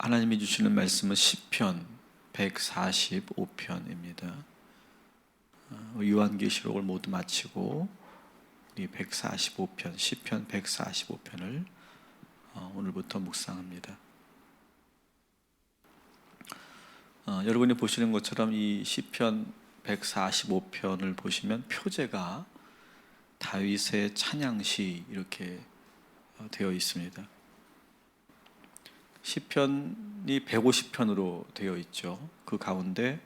하나님이 주시는 말씀은 시편 145편입니다. 요한계시록을 모두 마치고 우리 145편, 시편 145편을 오늘부터 묵상합니다. 여러분이 보시는 것처럼 이 시편 145편을 보시면 표제가 다윗의 찬양시 이렇게 되어 있습니다. 시편이 150편으로 되어 있죠. 그 가운데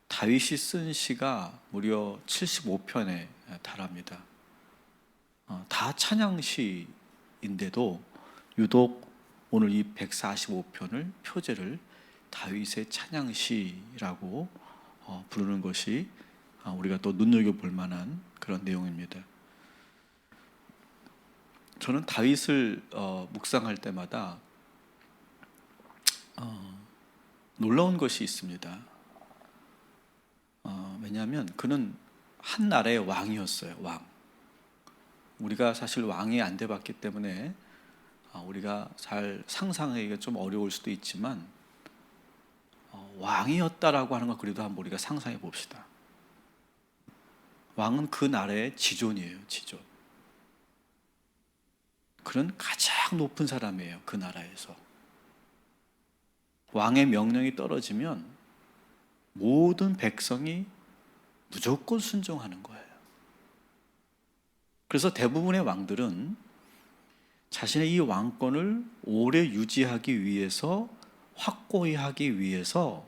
다윗이 쓴 시가 무려 75편에 달합니다. 다 찬양시인데도 유독 오늘 이 145편을 표제를 다윗의 찬양시라고 부르는 것이 우리가 또 눈여겨볼 만한 그런 내용입니다. 저는 다윗을 묵상할 때마다 놀라운 것이 있습니다. 왜냐하면 그는 한 나라의 왕이었어요. 왕. 우리가 사실 왕이 안 돼봤기 때문에 우리가 잘 상상하기가 좀 어려울 수도 있지만 왕이었다라고 하는 건 그래도 한번 우리가 상상해 봅시다. 왕은 그 나라의 지존이에요. 지존. 그는 가장 높은 사람이에요. 그 나라에서. 왕의 명령이 떨어지면 모든 백성이 무조건 순종하는 거예요. 그래서 대부분의 왕들은 자신의 이 왕권을 오래 유지하기 위해서, 확고히 하기 위해서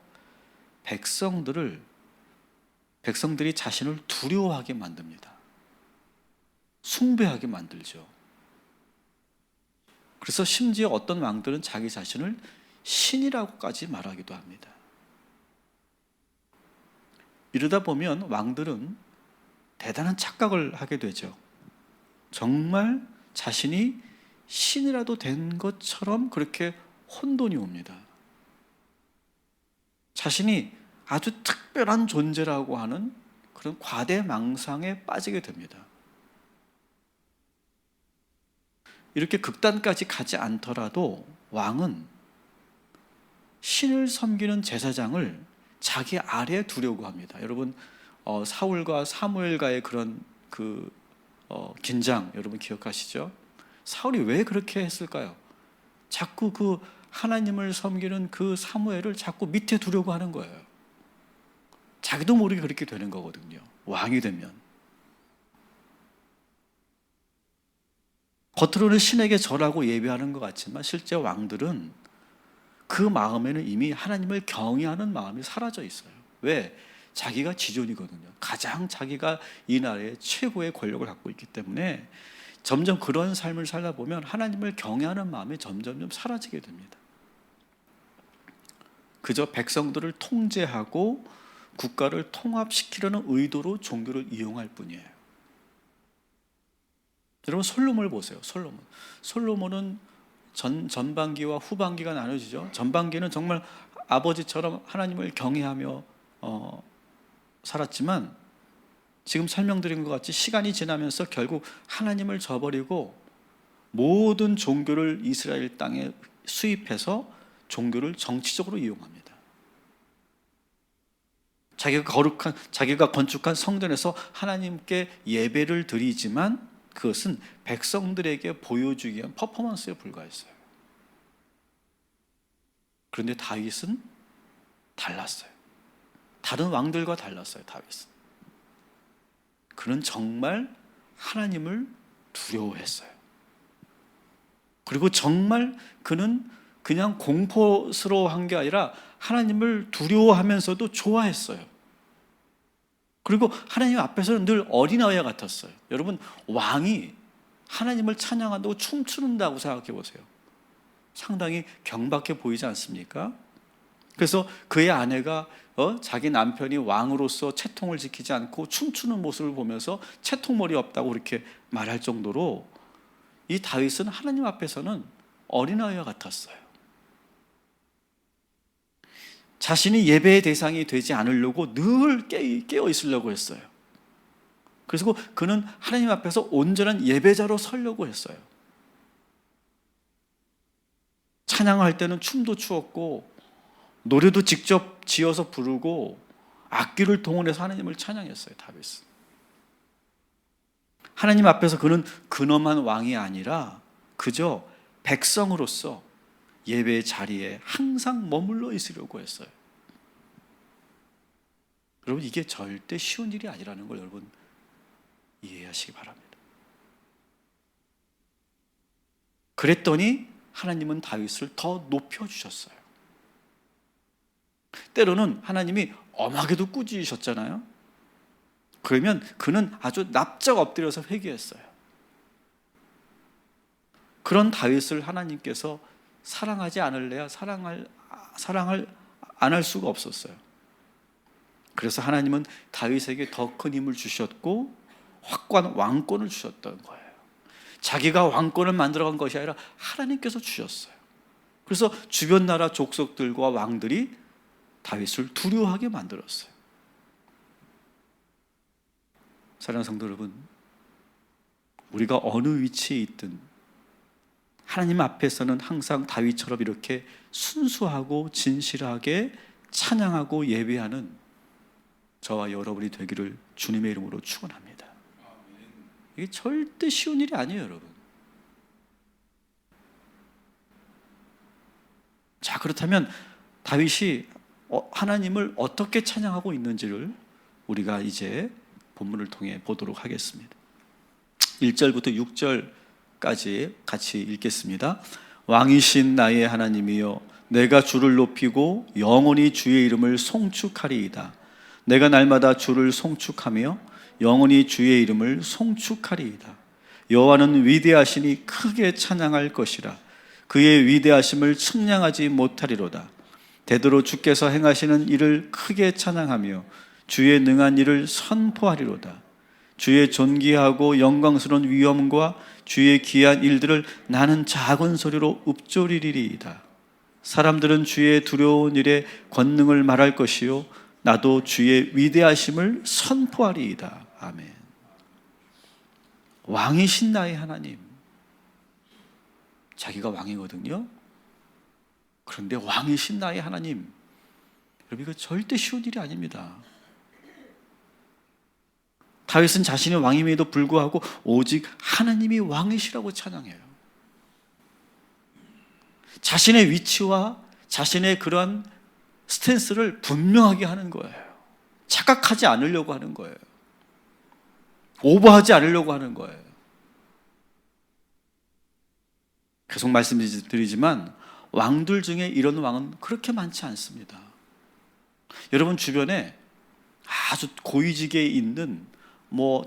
백성들이 자신을 두려워하게 만듭니다. 숭배하게 만들죠. 그래서 심지어 어떤 왕들은 자기 자신을 신이라고까지 말하기도 합니다. 이러다 보면 왕들은 대단한 착각을 하게 되죠. 정말 자신이 신이라도 된 것처럼 그렇게 혼돈이 옵니다. 자신이 아주 특별한 존재라고 하는 그런 과대망상에 빠지게 됩니다. 이렇게 극단까지 가지 않더라도 왕은 신을 섬기는 제사장을 자기 아래에 두려고 합니다. 여러분 사울과 사무엘과의 그런 긴장 여러분 기억하시죠? 사울이 왜 그렇게 했을까요? 자꾸 그 하나님을 섬기는 그 사무엘을 자꾸 밑에 두려고 하는 거예요. 자기도 모르게 그렇게 되는 거거든요. 왕이 되면. 겉으로는 신에게 절하고 예배하는 것 같지만 실제 왕들은 그 마음에는 이미 하나님을 경외하는 마음이 사라져 있어요. 왜? 자기가 지존이거든요. 가장 자기가 이 나라의 최고의 권력을 갖고 있기 때문에 점점 그런 삶을 살다 보면 하나님을 경외하는 마음이 점점 사라지게 됩니다. 그저 백성들을 통제하고 국가를 통합시키려는 의도로 종교를 이용할 뿐이에요. 여러분 솔로몬을 보세요. 솔로몬은 전반기와 후반기가 나눠지죠. 전반기는 정말 아버지처럼 하나님을 경외하며 살았지만 지금 설명드린 것 같이 시간이 지나면서 결국 하나님을 저버리고 모든 종교를 이스라엘 땅에 수입해서 종교를 정치적으로 이용합니다. 자기가 건축한 성전에서 하나님께 예배를 드리지만 그것은 백성들에게 보여주기 위한 퍼포먼스에 불과했어요. 그런데 다윗은 달랐어요. 다른 왕들과 달랐어요. 다윗은. 그는 정말 하나님을 두려워했어요. 그리고 정말 그는 그냥 공포스러워한 게 아니라 하나님을 두려워하면서도 좋아했어요. 그리고 하나님 앞에서는 늘 어린아이와 같았어요. 여러분 왕이 하나님을 찬양한다고 춤추는다고 생각해 보세요. 상당히 경박해 보이지 않습니까? 그래서 그의 아내가 자기 남편이 왕으로서 채통을 지키지 않고 춤추는 모습을 보면서 채통머리 없다고 그렇게 말할 정도로 이 다윗은 하나님 앞에서는 어린아이와 같았어요. 자신이 예배의 대상이 되지 않으려고 늘 깨어 있으려고 했어요. 그래서 그는 하나님 앞에서 온전한 예배자로 서려고 했어요. 찬양할 때는 춤도 추었고 노래도 직접 지어서 부르고 악기를 동원해서 하나님을 찬양했어요. 다윗은. 하나님 앞에서 그는 근엄한 왕이 아니라 그저 백성으로서 예배의 자리에 항상 머물러 있으려고 했어요. 여러분, 이게 절대 쉬운 일이 아니라는 걸 여러분 이해하시기 바랍니다. 그랬더니 하나님은 다윗을 더 높여주셨어요. 때로는 하나님이 엄하게도 꾸짖으셨잖아요. 그러면 그는 아주 납작 엎드려서 회개했어요. 그런 다윗을 하나님께서 사랑하지 않을래야 사랑을 안 할 수가 없었어요. 그래서 하나님은 다윗에게 더 큰 힘을 주셨고 확고한 왕권을 주셨던 거예요. 자기가 왕권을 만들어간 것이 아니라 하나님께서 주셨어요. 그래서 주변 나라 족속들과 왕들이 다윗을 두려워하게 만들었어요. 사랑하는 성도 여러분, 우리가 어느 위치에 있든 하나님 앞에서는 항상 다윗처럼 이렇게 순수하고 진실하게 찬양하고 예배하는 저와 여러분이 되기를 주님의 이름으로 축원합니다. 이게 절대 쉬운 일이 아니에요, 여러분. 자, 그렇다면 다윗이 하나님을 어떻게 찬양하고 있는지를 우리가 이제 본문을 통해 보도록 하겠습니다. 1절부터 6절까지 같이 읽겠습니다. 왕이신 나의 하나님이여, 내가 주를 높이고 영원히 주의 이름을 송축하리이다. 내가 날마다 주를 송축하며 영원히 주의 이름을 송축하리이다. 여호와는 위대하시니 크게 찬양할 것이라. 그의 위대하심을 측량하지 못하리로다. 대대로 주께서 행하시는 일을 크게 찬양하며 주의 능한 일을 선포하리로다. 주의 존귀하고 영광스러운 위엄과 주의 귀한 일들을 나는 작은 소리로 읊조리리이다. 사람들은 주의 두려운 일의 권능을 말할 것이요 나도 주의 위대하심을 선포하리이다. 아멘. 왕이신 나의 하나님. 자기가 왕이거든요. 그런데 왕이신 나의 하나님. 여러분, 이거 절대 쉬운 일이 아닙니다. 다윗은 자신이 왕임에도 불구하고 오직 하나님이 왕이시라고 찬양해요. 자신의 위치와 자신의 그런 스탠스를 분명하게 하는 거예요. 착각하지 않으려고 하는 거예요. 오버하지 않으려고 하는 거예요. 계속 말씀드리지만 왕들 중에 이런 왕은 그렇게 많지 않습니다. 여러분 주변에 아주 고위직에 있는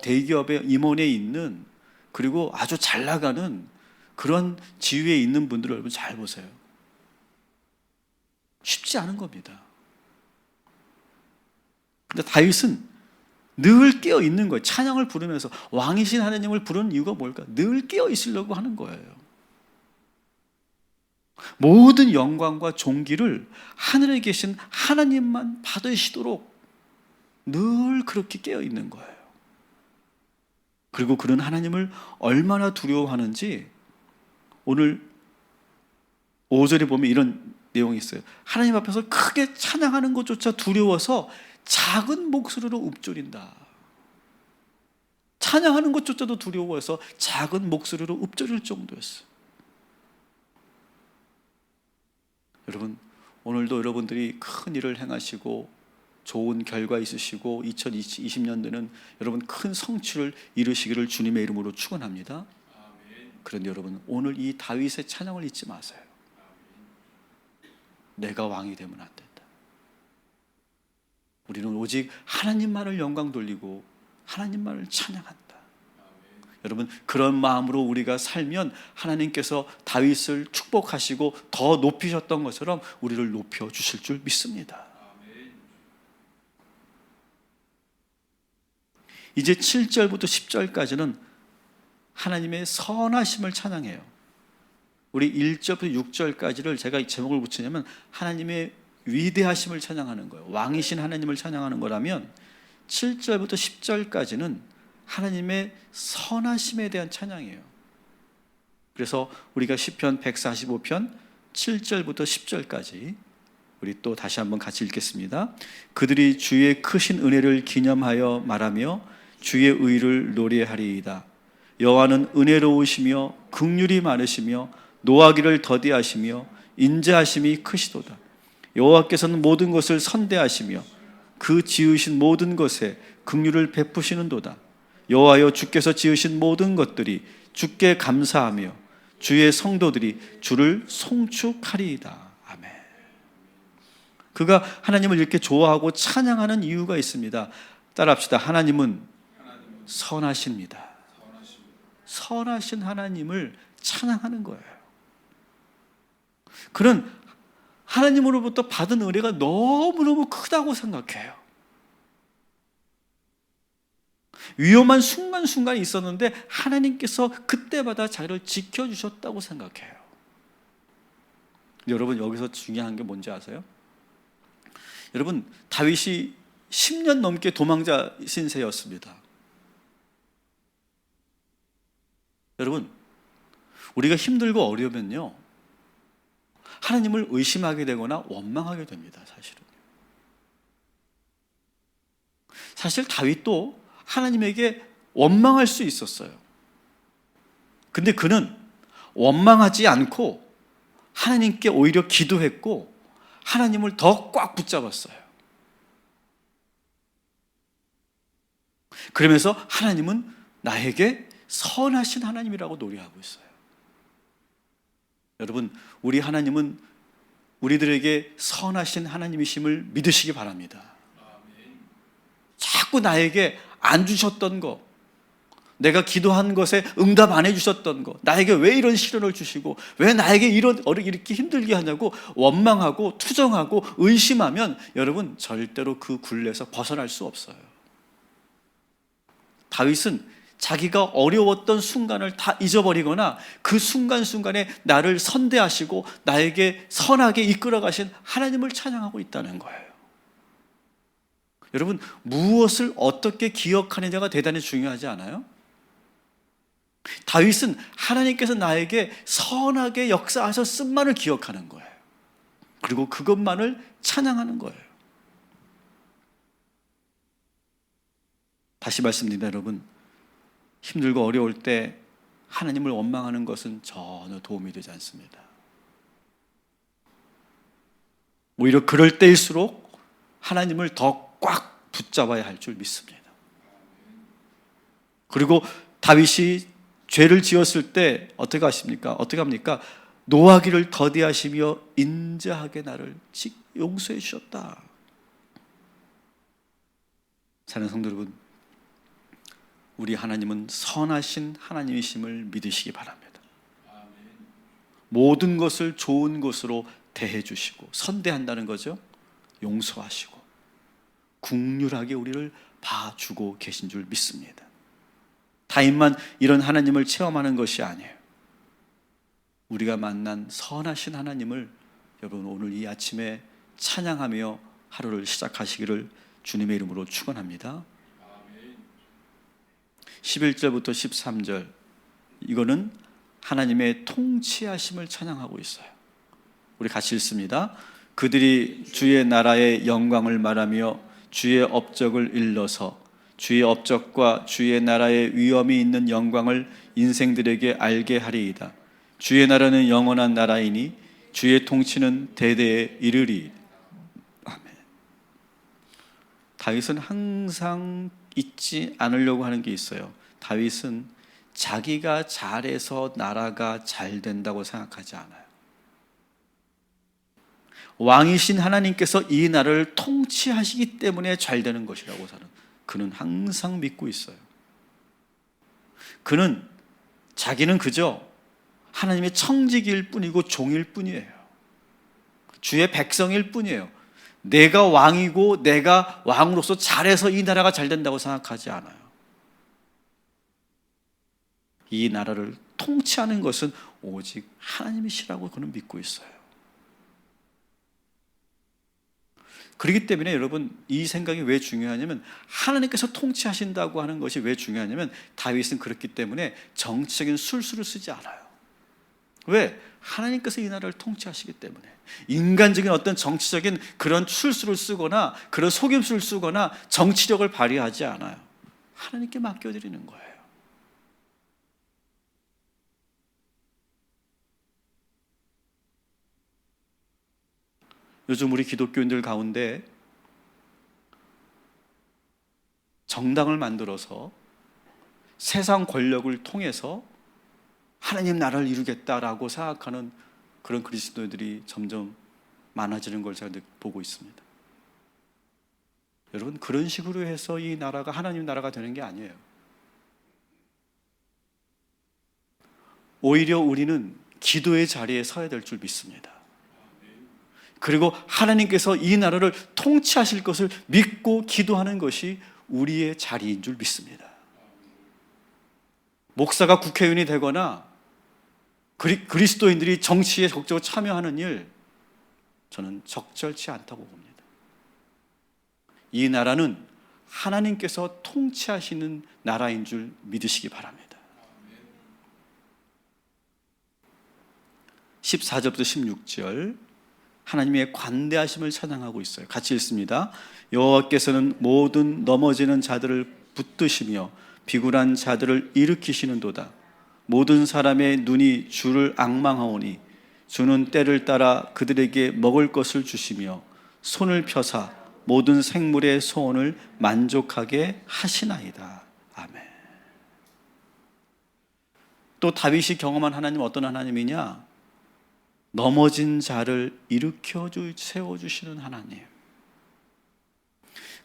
대기업의 임원에 있는 그리고 아주 잘 나가는 그런 지위에 있는 분들을 여러분 잘 보세요. 쉽지 않은 겁니다. 근데 다윗은 늘 깨어 있는 거예요. 찬양을 부르면서 왕이신 하나님을 부르는 이유가 뭘까? 늘 깨어 있으려고 하는 거예요. 모든 영광과 존귀를 하늘에 계신 하나님만 받으시도록 늘 그렇게 깨어 있는 거예요. 그리고 그는 하나님을 얼마나 두려워하는지 오늘 5절에 보면 이런 내용이 있어요. 하나님 앞에서 크게 찬양하는 것조차 두려워서 작은 목소리로 읊조린다. 찬양하는 것조차도 두려워해서 작은 목소리로 읊조릴 정도였어요. 여러분, 오늘도 여러분들이 큰 일을 행하시고 좋은 결과 있으시고 2020년도는 여러분 큰 성취를 이루시기를 주님의 이름으로 축원합니다. 그런데 여러분, 오늘 이 다윗의 찬양을 잊지 마세요. 내가 왕이 되면 안 된다. 우리는 오직 하나님만을 영광 돌리고 하나님만을 찬양한다. 여러분, 그런 마음으로 우리가 살면 하나님께서 다윗을 축복하시고 더 높이셨던 것처럼 우리를 높여주실 줄 믿습니다. 이제 7절부터 10절까지는 하나님의 선하심을 찬양해요. 우리 1절부터 6절까지를 제가 제목을 붙이냐면 하나님의 위대하심을 찬양하는 거예요. 왕이신 하나님을 찬양하는 거라면 7절부터 10절까지는 하나님의 선하심에 대한 찬양이에요. 그래서 우리가 시편 145편 7절부터 10절까지 우리 또 다시 한번 같이 읽겠습니다. 그들이 주의 크신 은혜를 기념하여 말하며 주의 의를 노래하리이다. 여호와는 은혜로우시며 긍휼이 많으시며 노하기를 더디하시며 인자하심이 크시도다. 여호와께서는 모든 것을 선대하시며 그 지으신 모든 것에 긍휼을 베푸시는도다. 여호와여, 주께서 지으신 모든 것들이 주께 감사하며 주의 성도들이 주를 송축하리이다. 아멘. 그가 하나님을 이렇게 좋아하고 찬양하는 이유가 있습니다. 따라합시다. 하나님은 선하십니다. 선하신 하나님을 찬양하는 거예요. 그는 하나님으로부터 받은 은혜가 너무너무 크다고 생각해요. 위험한 순간순간이 있었는데 하나님께서 그때마다 자기를 지켜주셨다고 생각해요. 여러분, 여기서 중요한 게 뭔지 아세요? 여러분, 다윗이 10년 넘게 도망자 신세였습니다. 여러분, 우리가 힘들고 어려우면요, 하나님을 의심하게 되거나 원망하게 됩니다. 사실 다윗도 하나님에게 원망할 수 있었어요. 근데 그는 원망하지 않고 하나님께 오히려 기도했고 하나님을 더 꽉 붙잡았어요. 그러면서 하나님은 나에게 선하신 하나님이라고 노래하고 있어요. 여러분, 우리 하나님은 우리들에게 선하신 하나님이심을 믿으시기 바랍니다. 자꾸 나에게 안 주셨던 거, 내가 기도한 것에 응답 안 해주셨던 거, 나에게 왜 이런 시련을 주시고 왜 나에게 이렇게 힘들게 하냐고 원망하고 투정하고 의심하면 여러분 절대로 그 굴레에서 벗어날 수 없어요. 다윗은 자기가 어려웠던 순간을 다 잊어버리거나 그 순간순간에 나를 선대하시고 나에게 선하게 이끌어 가신 하나님을 찬양하고 있다는 거예요. 여러분, 무엇을 어떻게 기억하느냐가 대단히 중요하지 않아요? 다윗은 하나님께서 나에게 선하게 역사하셨음만을 기억하는 거예요. 그리고 그것만을 찬양하는 거예요. 다시 말씀드립니다, 여러분. 힘들고 어려울 때 하나님을 원망하는 것은 전혀 도움이 되지 않습니다. 오히려 그럴 때일수록 하나님을 더 꽉 붙잡아야 할 줄 믿습니다. 그리고 다윗이 죄를 지었을 때 어떻게 하십니까? 어떻게 합니까? 노하기를 더디하시며 인자하게 나를 용서해 주셨다. 사랑하는 성도 여러분, 우리 하나님은 선하신 하나님이심을 믿으시기 바랍니다. 모든 것을 좋은 것으로 대해 주시고 선대한다는 거죠. 용서하시고 긍휼하게 우리를 봐주고 계신 줄 믿습니다. 다윗만 이런 하나님을 체험하는 것이 아니에요. 우리가 만난 선하신 하나님을 여러분 오늘 이 아침에 찬양하며 하루를 시작하시기를 주님의 이름으로 축원합니다. 11절부터 13절, 이거는 하나님의 통치하심을 찬양하고 있어요. 우리 같이 읽습니다. 그들이 주의 나라의 영광을 말하며 주의 업적을 일러서 주의 업적과 주의 나라의 위엄이 있는 영광을 인생들에게 알게 하리이다. 주의 나라는 영원한 나라이니 주의 통치는 대대에 이르리. 아멘. 다윗은 항상 잊지 않으려고 하는 게 있어요. 다윗은 자기가 잘해서 나라가 잘 된다고 생각하지 않아요. 왕이신 하나님께서 이 나라를 통치하시기 때문에 잘 되는 것이라고 그는 항상 믿고 있어요. 그는 자기는 그저 하나님의 청지기일 뿐이고 종일 뿐이에요. 주의 백성일 뿐이에요. 내가 왕이고 내가 왕으로서 잘해서 이 나라가 잘 된다고 생각하지 않아요. 이 나라를 통치하는 것은 오직 하나님이시라고 그는 믿고 있어요. 그렇기 때문에 여러분, 이 생각이 왜 중요하냐면 하나님께서 통치하신다고 하는 것이 왜 중요하냐면 다윗은 그렇기 때문에 정치적인 술수를 쓰지 않아요. 왜? 하나님께서 이 나라를 통치하시기 때문에. 인간적인 어떤 정치적인 그런 술수를 쓰거나 그런 속임수를 쓰거나 정치력을 발휘하지 않아요. 하나님께 맡겨드리는 거예요. 요즘 우리 기독교인들 가운데 정당을 만들어서 세상 권력을 통해서 하나님 나라를 이루겠다라고 생각하는 그런 그리스도인들이 점점 많아지는 걸 제가 보고 있습니다. 여러분, 그런 식으로 해서 이 나라가 하나님 나라가 되는 게 아니에요. 오히려 우리는 기도의 자리에 서야 될 줄 믿습니다. 그리고 하나님께서 이 나라를 통치하실 것을 믿고 기도하는 것이 우리의 자리인 줄 믿습니다. 목사가 국회의원이 되거나 그리스도인들이 정치에 적극적으로 참여하는 일, 저는 적절치 않다고 봅니다. 이 나라는 하나님께서 통치하시는 나라인 줄 믿으시기 바랍니다. 14절부터 16절 하나님의 관대하심을 찬양하고 있어요. 같이 읽습니다. 여호와께서는 모든 넘어지는 자들을 붙드시며 비굴한 자들을 일으키시는도다. 모든 사람의 눈이 주를 앙망하오니 주는 때를 따라 그들에게 먹을 것을 주시며 손을 펴사 모든 생물의 소원을 만족하게 하시나이다. 아멘. 또 다윗이 경험한 하나님은 어떤 하나님이냐? 넘어진 자를 일으켜 세워주시는 하나님.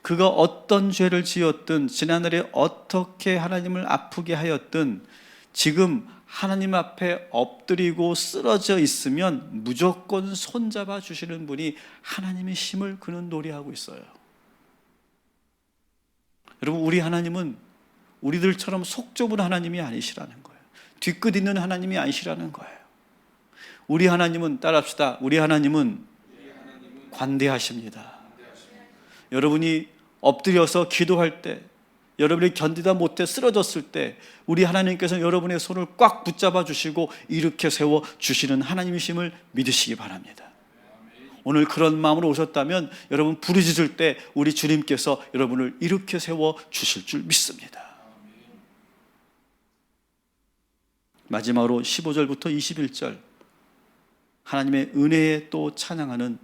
그가 어떤 죄를 지었든 지난날에 어떻게 하나님을 아프게 하였든 지금 하나님 앞에 엎드리고 쓰러져 있으면 무조건 손잡아 주시는 분이 하나님의 힘을 그는 노래하고 있어요. 여러분, 우리 하나님은 우리들처럼 속 좁은 하나님이 아니시라는 거예요. 뒤끝 있는 하나님이 아니시라는 거예요. 우리 하나님은, 따라합시다, 우리 하나님은 관대하십니다. 여러분이 엎드려서 기도할 때, 여러분이 견디다 못해 쓰러졌을 때 우리 하나님께서는 여러분의 손을 꽉 붙잡아 주시고 일으켜 세워 주시는 하나님이심을 믿으시기 바랍니다. 오늘 그런 마음으로 오셨다면 여러분 부르짖을 때 우리 주님께서 여러분을 일으켜 세워 주실 줄 믿습니다. 마지막으로 15절부터 21절 하나님의 은혜에 또 찬양하는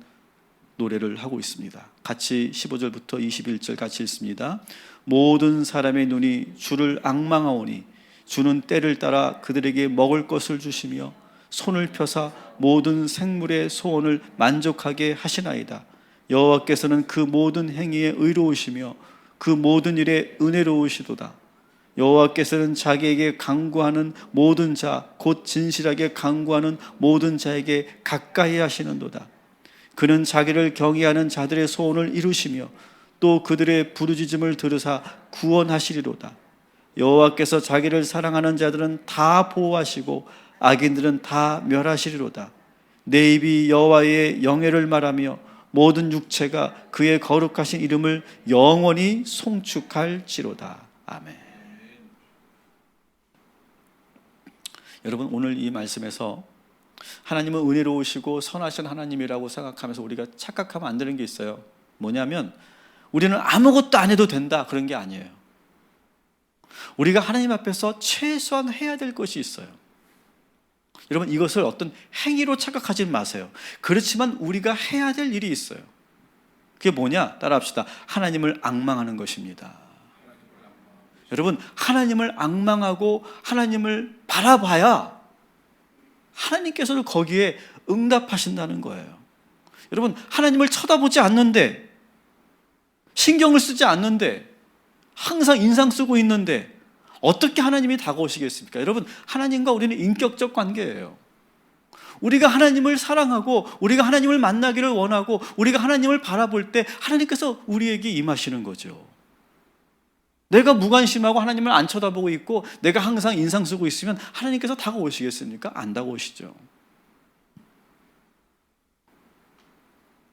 노래를 하고 있습니다. 같이 15절부터 21절 같이 읽습니다. 모든 사람의 눈이 주를 앙망하오니 주는 때를 따라 그들에게 먹을 것을 주시며 손을 펴사 모든 생물의 소원을 만족하게 하시나이다. 여호와께서는 그 모든 행위에 의로우시며 그 모든 일에 은혜로우시도다. 여호와께서는 자기에게 간구하는 모든 자 곧 진실하게 간구하는 모든 자에게 가까이 하시는도다. 그는 자기를 경외하는 자들의 소원을 이루시며 또 그들의 부르짖음을 들으사 구원하시리로다. 여호와께서 자기를 사랑하는 자들은 다 보호하시고 악인들은 다 멸하시리로다. 내 입이 여호와의 영예를 말하며 모든 육체가 그의 거룩하신 이름을 영원히 송축할지로다. 아멘. 여러분, 오늘 이 말씀에서 하나님은 은혜로우시고 선하신 하나님이라고 생각하면서 우리가 착각하면 안 되는 게 있어요. 뭐냐면 우리는 아무것도 안 해도 된다, 그런 게 아니에요. 우리가 하나님 앞에서 최소한 해야 될 것이 있어요. 여러분, 이것을 어떤 행위로 착각하지 마세요. 그렇지만 우리가 해야 될 일이 있어요. 그게 뭐냐? 따라합시다. 하나님을 앙망하는 것입니다. 여러분, 하나님을 앙망하고 하나님을 바라봐야 하나님께서는 거기에 응답하신다는 거예요. 여러분, 하나님을 쳐다보지 않는데, 신경을 쓰지 않는데, 항상 인상 쓰고 있는데 어떻게 하나님이 다가오시겠습니까? 여러분, 하나님과 우리는 인격적 관계예요. 우리가 하나님을 사랑하고 우리가 하나님을 만나기를 원하고 우리가 하나님을 바라볼 때 하나님께서 우리에게 임하시는 거죠. 내가 무관심하고 하나님을 안 쳐다보고 있고 내가 항상 인상 쓰고 있으면 하나님께서 다가오시겠습니까? 안 다가오시죠.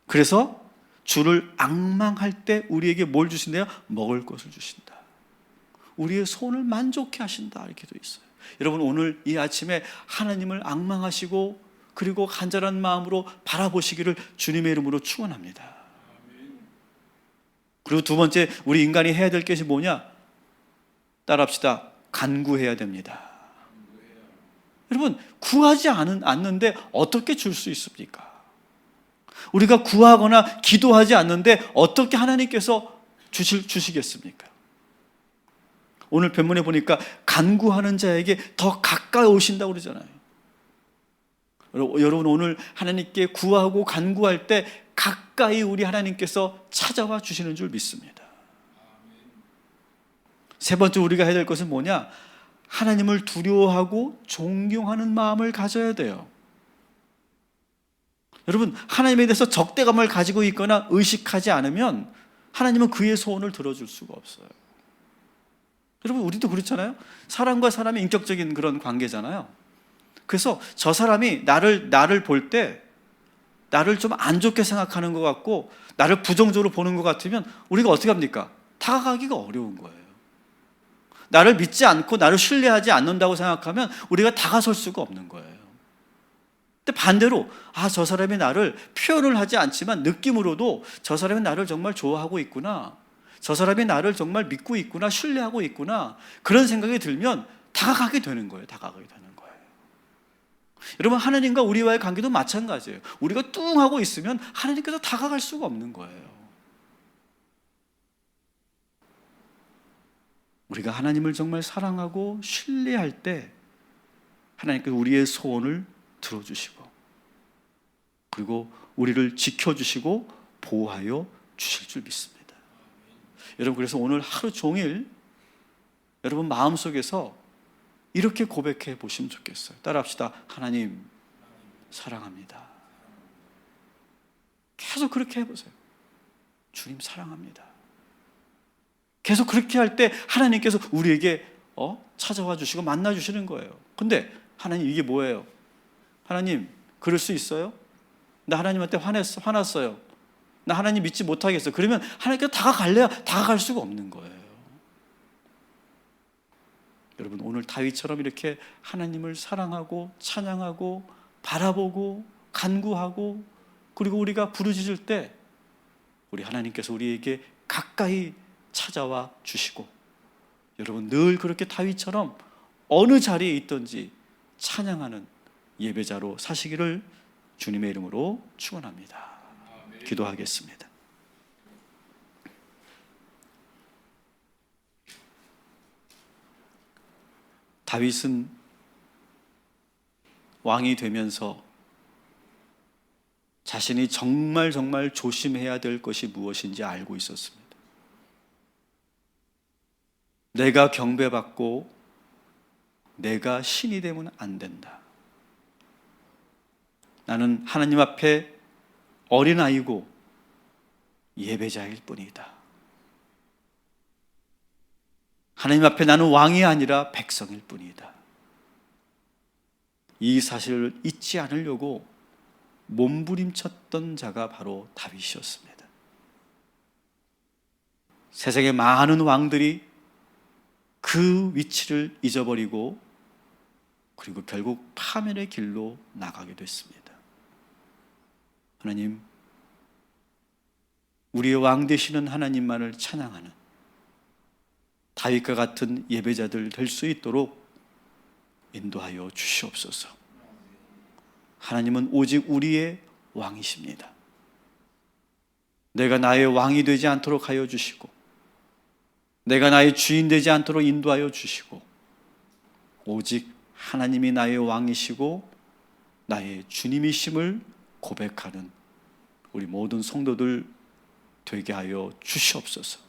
그래서 주를 앙망할 때 우리에게 뭘 주신대요? 먹을 것을 주신다. 우리의 소원을 만족해 하신다, 이렇게 돼 있어요. 여러분, 오늘 이 아침에 하나님을 앙망하시고 그리고 간절한 마음으로 바라보시기를 주님의 이름으로 축원합니다. 그리고 두 번째, 우리 인간이 해야 될 것이 뭐냐? 따라합시다. 간구해야 됩니다. 여러분, 구하지 않는데 어떻게 줄 수 있습니까? 우리가 구하거나 기도하지 않는데 어떻게 하나님께서 주시겠습니까? 오늘 본문에 보니까 간구하는 자에게 더 가까이 오신다고 그러잖아요. 여러분, 오늘 하나님께 구하고 간구할 때 가까이 우리 하나님께서 찾아와 주시는 줄 믿습니다. 세 번째 우리가 해야 될 것은 뭐냐? 하나님을 두려워하고 존경하는 마음을 가져야 돼요. 여러분, 하나님에 대해서 적대감을 가지고 있거나 의식하지 않으면 하나님은 그의 소원을 들어줄 수가 없어요. 여러분, 우리도 그렇잖아요. 사람과 사람의 인격적인 그런 관계잖아요. 그래서 저 사람이 나를 볼 때 나를 좀 안 좋게 생각하는 것 같고 나를 부정적으로 보는 것 같으면 우리가 어떻게 합니까? 다가가기가 어려운 거예요. 나를 믿지 않고 나를 신뢰하지 않는다고 생각하면 우리가 다가설 수가 없는 거예요. 근데 반대로 저 사람이 나를 표현을 하지 않지만 느낌으로도 저 사람이 나를 정말 좋아하고 있구나, 저 사람이 나를 정말 믿고 있구나, 신뢰하고 있구나, 그런 생각이 들면 다가가게 되는 거예요. 다가가게 되는 거예요. 여러분, 하나님과 우리와의 관계도 마찬가지예요. 우리가 뚱하고 있으면 하나님께서 다가갈 수가 없는 거예요. 우리가 하나님을 정말 사랑하고 신뢰할 때 하나님께서 우리의 소원을 들어주시고 그리고 우리를 지켜주시고 보호하여 주실 줄 믿습니다. 여러분, 그래서 오늘 하루 종일 여러분 마음속에서 이렇게 고백해 보시면 좋겠어요. 따라합시다. 하나님 사랑합니다. 계속 그렇게 해보세요. 주님 사랑합니다. 계속 그렇게 할 때 하나님께서 우리에게 찾아와 주시고 만나 주시는 거예요. 근데 하나님, 이게 뭐예요? 하나님, 그럴 수 있어요? 나 하나님한테 화났어요. 나 하나님 믿지 못하겠어요. 그러면 하나님께서 다가갈래야 다가갈 수가 없는 거예요. 여러분, 오늘 다윗처럼 이렇게 하나님을 사랑하고 찬양하고 바라보고 간구하고 그리고 우리가 부르짖을 때 우리 하나님께서 우리에게 가까이 찾아와 주시고, 여러분 늘 그렇게 다윗처럼 어느 자리에 있든지 찬양하는 예배자로 사시기를 주님의 이름으로 축원합니다. 기도하겠습니다. 다윗은 왕이 되면서 자신이 정말 조심해야 될 것이 무엇인지 알고 있었습니다. 내가 경배받고 내가 신이 되면 안 된다. 나는 하나님 앞에 어린아이고 예배자일 뿐이다. 하나님 앞에 나는 왕이 아니라 백성일 뿐이다. 이 사실을 잊지 않으려고 몸부림쳤던 자가 바로 다윗이었습니다. 세상의 많은 왕들이 그 위치를 잊어버리고 그리고 결국 파멸의 길로 나가게 됐습니다. 하나님, 우리의 왕 되시는 하나님만을 찬양하는 다윗과 같은 예배자들 될 수 있도록 인도하여 주시옵소서. 하나님은 오직 우리의 왕이십니다. 내가 나의 왕이 되지 않도록 하여 주시고 내가 나의 주인 되지 않도록 인도하여 주시고 오직 하나님이 나의 왕이시고 나의 주님이심을 고백하는 우리 모든 성도들 되게 하여 주시옵소서.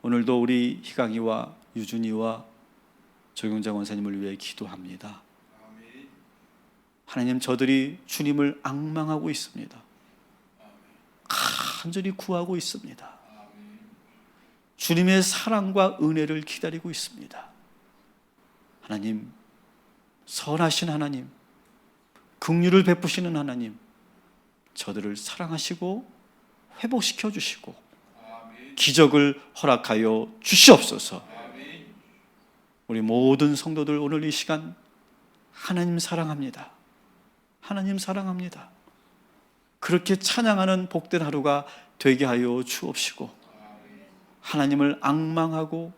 오늘도 우리 희강이와 유준이와 조경자 권사님을 위해 기도합니다. 하나님, 저들이 주님을 앙망하고 있습니다. 간절히 구하고 있습니다. 주님의 사랑과 은혜를 기다리고 있습니다. 하나님, 선하신 하나님, 긍휼을 베푸시는 하나님, 저들을 사랑하시고 회복시켜 주시고 기적을 허락하여 주시옵소서. 우리 모든 성도들 오늘 이 시간 하나님 사랑합니다. 하나님 사랑합니다. 그렇게 찬양하는 복된 하루가 되게 하여 주옵시고, 하나님을 앙망하고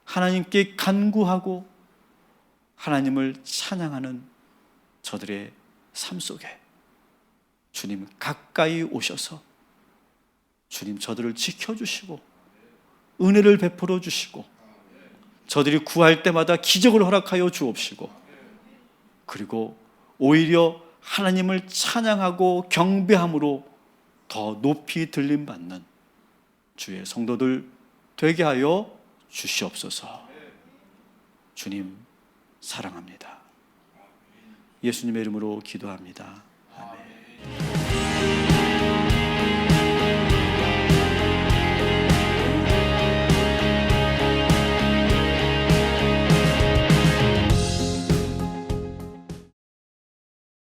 하나님께 간구하고 하나님을 찬양하는 저들의 삶 속에 주님 가까이 오셔서 주님 저들을 지켜주시고 은혜를 베풀어 주시고 저들이 구할 때마다 기적을 허락하여 주옵시고, 그리고 오히려 하나님을 찬양하고 경배함으로 더 높이 들림받는 주의 성도들 되게 하여 주시옵소서. 주님 사랑합니다. 예수님의 이름으로 기도합니다.